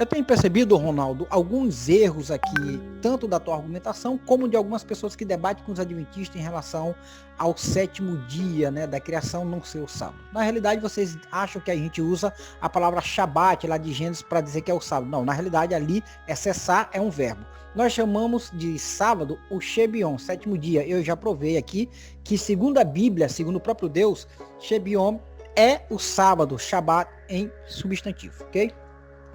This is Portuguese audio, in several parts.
Eu tenho percebido, Ronaldo, alguns erros aqui, tanto da tua argumentação, como de algumas pessoas que debatem com os adventistas em relação ao sétimo dia, né, da criação não ser o sábado. Na realidade, vocês acham que a gente usa a palavra Shabat lá de Gênesis para dizer que é o sábado. Não, na realidade ali é cessar, é um verbo. Nós chamamos de sábado o Shebion, sétimo dia. Eu já provei aqui que, segundo a Bíblia, segundo o próprio Deus, Shebion é o sábado, Shabat em substantivo, ok?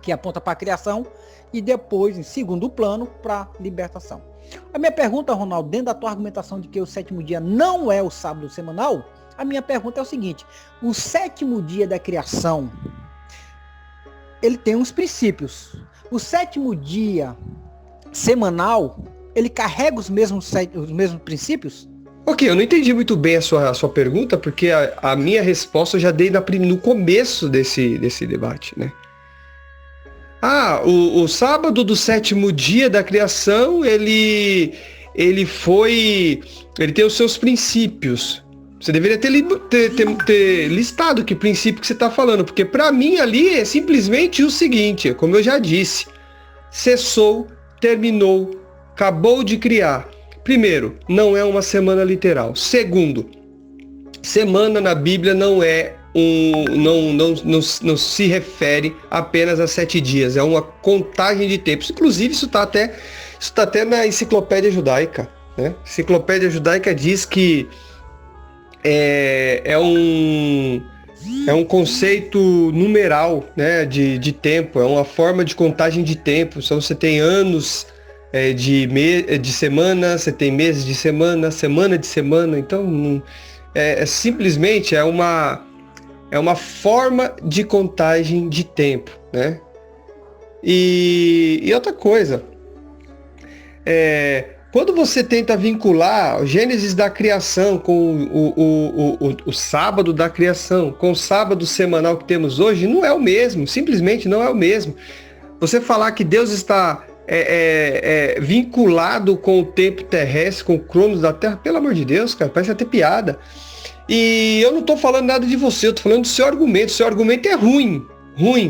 Que aponta para a criação e depois, em segundo plano, para a libertação. A minha pergunta, Ronaldo, dentro da tua argumentação de que o sétimo dia não é o sábado semanal, a minha pergunta é o seguinte: o sétimo dia da criação, ele tem uns princípios. O sétimo dia semanal, ele carrega os mesmos princípios? Ok, eu não entendi muito bem a sua pergunta, porque a minha resposta eu já dei no começo desse debate, né? O sábado do sétimo dia da criação, ele tem os seus princípios. Você deveria ter listado que princípio que você está falando, porque para mim ali é simplesmente o seguinte, como eu já disse, cessou, terminou, acabou de criar. Primeiro, não é uma semana literal. Segundo, semana na Bíblia não se refere apenas a 7 dias, é uma contagem de tempos. Inclusive, isso está até na Enciclopédia Judaica, né? A Enciclopédia Judaica diz que é um conceito numeral, né, de tempo, é uma forma de contagem de tempo. Então você tem anos de semana, você tem meses de semana, semana de semana. Então simplesmente é uma forma de contagem de tempo, né? E outra coisa, quando você tenta vincular o Gênesis da criação com o sábado da criação, com o sábado semanal que temos hoje, não é o mesmo, simplesmente não é o mesmo. Você falar que Deus está vinculado com o tempo terrestre, com o cronos da Terra, pelo amor de Deus, cara, parece até piada. E eu não estou falando nada de você, eu estou falando do seu argumento. Seu argumento é ruim.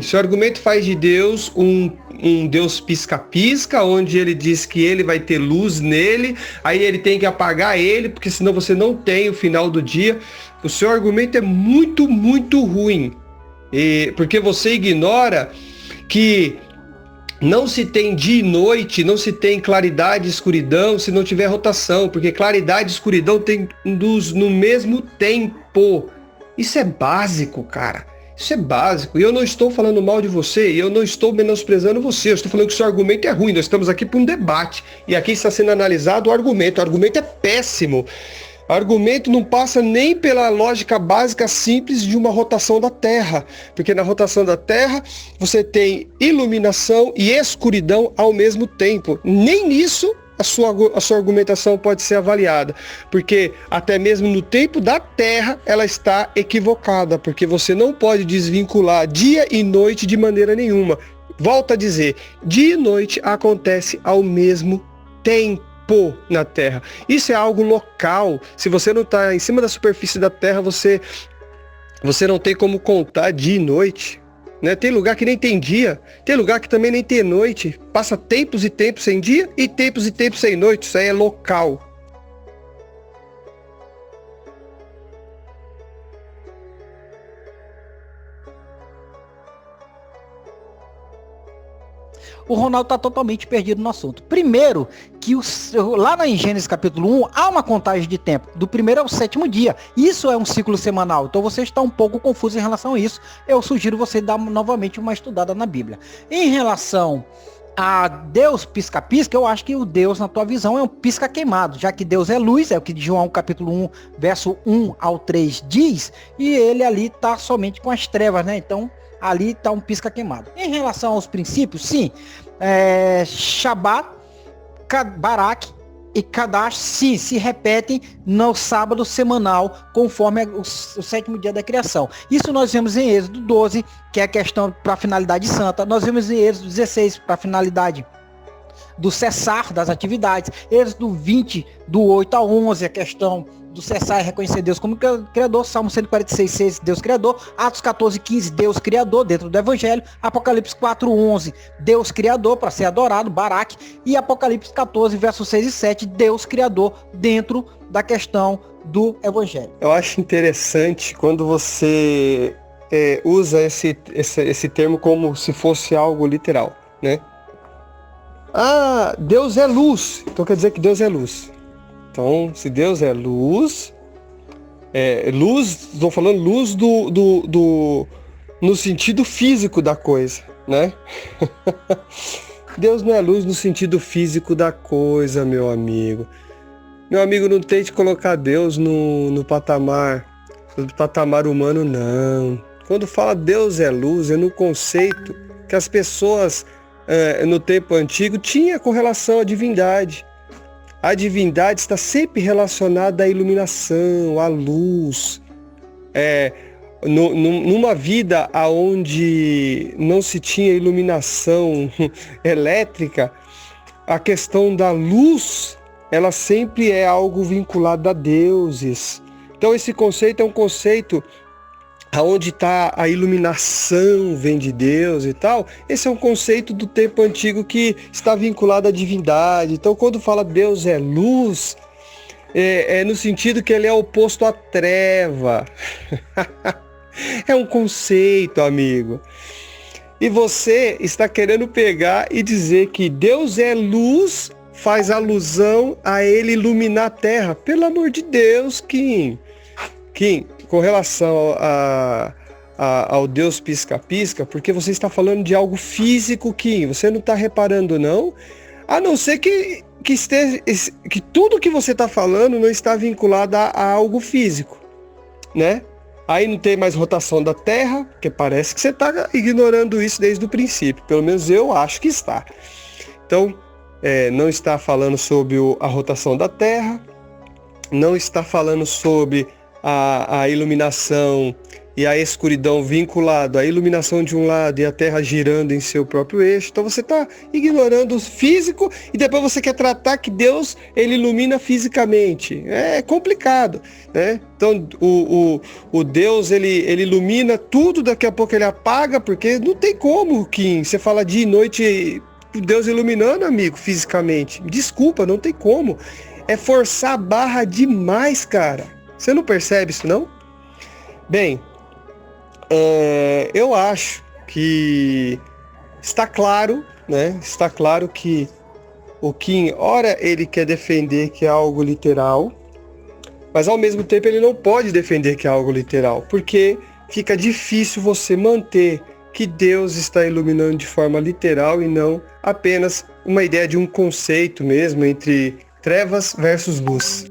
Seu argumento faz de Deus um Deus pisca-pisca, onde ele diz que ele vai ter luz nele, aí ele tem que apagar ele, porque senão você não tem o final do dia. O seu argumento é muito, muito ruim. Porque você ignora que não se tem dia e noite, não se tem claridade e escuridão se não tiver rotação, porque claridade e escuridão tem luz no mesmo tempo. Isso é básico, cara. Isso é básico. E eu não estou falando mal de você, e eu não estou menosprezando você. Eu estou falando que o seu argumento é ruim. Nós estamos aqui para um debate. E aqui está sendo analisado o argumento. O argumento é péssimo. O argumento não passa nem pela lógica básica simples de uma rotação da Terra, porque na rotação da Terra você tem iluminação e escuridão ao mesmo tempo. Nem nisso a sua argumentação pode ser avaliada, porque até mesmo no tempo da Terra ela está equivocada, porque você não pode desvincular dia e noite de maneira nenhuma. Volto a dizer, dia e noite acontece ao mesmo tempo na Terra. Isso é algo local. Se você não está em cima da superfície da Terra, você não tem como contar dia e noite, né? Tem lugar que nem tem dia, tem lugar que também nem tem noite. Passa tempos e tempos sem dia e tempos sem noite. Isso aí é local. O Ronaldo está totalmente perdido no assunto. Primeiro, que lá em Gênesis capítulo 1, há uma contagem de tempo. Do primeiro ao sétimo dia. Isso é um ciclo semanal. Então você está um pouco confuso em relação a isso. Eu sugiro você dar novamente uma estudada na Bíblia. Em relação a Deus pisca-pisca, eu acho que o Deus, na tua visão, é um pisca queimado. Já que Deus é luz, é o que João capítulo 1, verso 1 ao 3 diz. E ele ali está somente com as trevas, né? Então ali está um pisca queimado. Em relação aos princípios, sim, Shabat, Barak e Kadash, sim, se repetem no sábado semanal, conforme o sétimo dia da criação. Isso nós vemos em Êxodo 12, que é a questão para a finalidade santa. Nós vemos em Êxodo 16, para a finalidade do cessar das atividades. Êxodo 20, do 8 a 11, a questão do cessar e reconhecer Deus como Criador. Salmo 146, 6, Deus Criador. Atos 14, 15, Deus Criador, dentro do Evangelho. Apocalipse 4, 11, Deus Criador, para ser adorado, Baraque. E Apocalipse 14, versos 6 e 7, Deus Criador, dentro da questão do Evangelho. Eu acho interessante quando você usa esse termo como se fosse algo literal, né? Ah, Deus é luz, então quer dizer que Deus é luz. Então, se Deus é luz, estou falando luz no sentido físico da coisa, né? Deus não é luz no sentido físico da coisa, meu amigo. Meu amigo, não tente colocar Deus no patamar humano, não. Quando fala Deus é luz, é no conceito que as pessoas no tempo antigo tinham com relação à divindade. A divindade está sempre relacionada à iluminação, à luz. Numa vida onde não se tinha iluminação elétrica, a questão da luz, ela sempre é algo vinculado a deuses. Então esse conceito é um conceito aonde está a iluminação, vem de Deus e tal. Esse é um conceito do tempo antigo que está vinculado à divindade. Então quando fala Deus é luz, é no sentido que ele é oposto à treva. É um conceito, amigo. E você está querendo pegar e dizer que Deus é luz, faz alusão a ele iluminar a terra. Pelo amor de Deus, Kim, com relação ao Deus pisca-pisca, porque você está falando de algo físico, Kim, você não está reparando, não? A não ser que tudo que você está falando não está vinculado a algo físico, né? Aí não tem mais rotação da Terra, porque parece que você está ignorando isso desde o princípio. Pelo menos eu acho que está. Então, não está falando sobre a rotação da Terra, não está falando sobre a iluminação e a escuridão vinculado à iluminação de um lado e a Terra girando em seu próprio eixo. Então você está ignorando o físico e depois você quer tratar que Deus ele ilumina fisicamente. É complicado, né? Então o Deus ele ilumina tudo, daqui a pouco ele apaga, porque não tem como, Kim, você fala dia e noite Deus iluminando, amigo, fisicamente. Desculpa, não tem como. É forçar a barra demais, cara. Você não percebe isso, não? Bem, eu acho que está claro, né? Está claro que o Kim, ora ele quer defender que é algo literal, mas ao mesmo tempo ele não pode defender que é algo literal, porque fica difícil você manter que Deus está iluminando de forma literal e não apenas uma ideia de um conceito mesmo entre trevas versus luz.